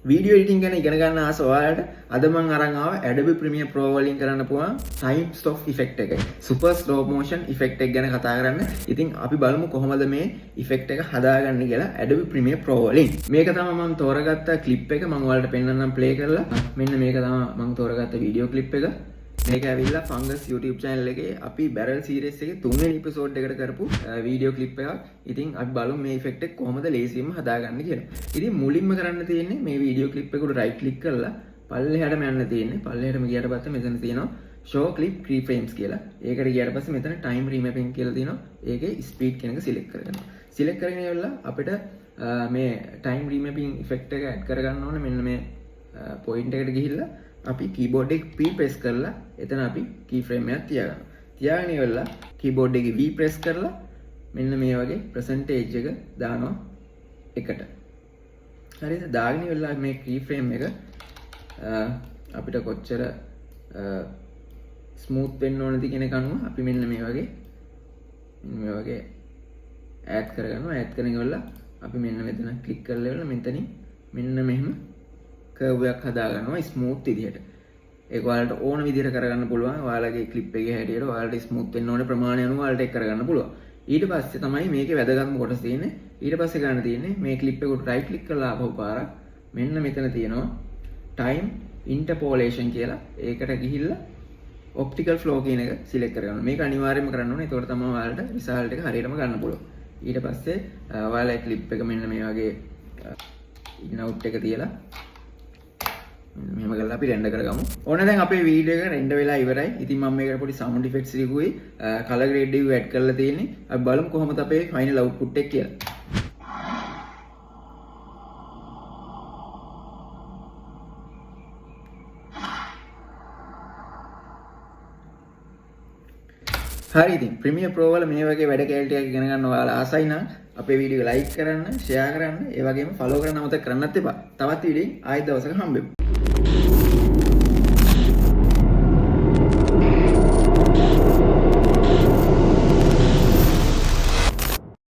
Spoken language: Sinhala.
වීඩියෝ එඩිටින් ගැන ඉගෙන ගන්න ආස ඔයාලට අද මම අරන් ආව Adobe Premiere Pro වලින් කරන්න පුළුවන් time stop effect එක. super slow motion effect එක ගැන කතා කරන්න. ඉතින් අපි බලමු කොහොමද මේ effect එක හදාගන්නේ කියලා Adobe Premiere Pro වලින්. මේක තමයි මම තෝරගත්ත clip එක. මම ඔයාලට පෙන්නන්නම් play කරලා. මෙන්න මේක තමයි මම තෝරගත්ත video clip එක. මේක ඇවිල්ලා Fungus YouTube channel එකේ අපි Barrel series එකේ 3 වෙනි episode එකට කරපු video clip එකක්. ඉතින් අපි බලමු මේ effect එක කොහොමද ලේසියෙන්ම හදාගන්නේ කියලා. ඉතින් මුලින්ම කරන්න තියෙන්නේ මේ video clip එකට right click කරලා පල්ලෙහාටම යන්න තියෙන්නේ. පල්ලෙහාටම ගියට පස්සේ මෙතන තියෙනවා show clip keyframes කියලා. ඒකට ගියට පස්සේ මෙතන time remapping කියලා තියෙනවා. ඒකේ speed කියන එක select කරගන්නවා. select කරගෙන ඉවරලා අපිට මේ time remapping effect එක add කරගන්න ඕනේ. මෙන්න මේ point එකට ගිහිල්ලා අපි keyboard එක P press කරලා එතන අපි keyframe එකක් තියාගන්නවා. තියාගෙන ඉවරලා keyboard එකේ V press කරලා මෙන්න මේ වගේ percentage එක දානවා එකට. හරිද? දාගෙන ඉවරලා මේ keyframe එක අපිට කොච්චර smooth වෙන්න ඕනද කියන එක අනුව අපි මෙන්න මේ වගේ add කරගන්නවා. add කරගෙන ඉවරලා අපි මෙන්න මෙතන click කරලා ඉවරලා මෙතනින් මෙන්න මෙහෙම curve එකක් හදාගන්නවා smooth විදිහට. ඒක ඔයාලට ඕන විදිහට කරගන්න පුළුවන්. ඔයාලගේ clip එකේ හැටියට ඔයාලට smooth වෙන්න ඕනේ ප්‍රමාණය අනුව ඔයාලට ඒක කරගන්න පුළුවන්. ඊට පස්සේ තමයි මේකේ වැදගත්ම කොටස තියෙන්නේ. ඊට පස්සේ ගන්න තියෙන්නේ මේ clip එකට right click කරලා ආපහු පාරක් මෙන්න මෙතන තියෙනවා time interpolation කියලා. ඒකට ගිහිල්ලා optical flow කියන එක select කරගන්න. මේක අනිවාර්යයෙන්ම කරන්න ඕනේ. ඒතකොට තමයි ඔයාලට result එක හරියටම ගන්න පුළුවන්. ඊට පස්සේ ඔයාලගේ clip එක මෙන්න මේ වගේ in out එක තියලා මෙහෙම කරලා අපි රෙන්ඩර් කරගමු. ඕන දැන් අපේ වීඩියෝ එක රෙන්ඩර් වෙලා ඉවරයි. ඉතින් මම මේකට පොඩි sound effects ටිකුයි color grade එක add කරලා තියෙන්නේ. අපි බලමු කොහොමද අපේ final output එක කියලා. හරි ඉතින් Premiere Pro වල මේ වගේ වැඩ කැලේ ටිකක් ඉගෙන ගන්න ඔයාලා ආසයි නම් අපේ වීඩියෝ එක like කරන්න, share කරන්න, ඒ වගේම follow කරන්න අමතක කරන්නත් එපා. තවත් වීඩියෝකින් ආයෙත් දවසක හම්බෙමු.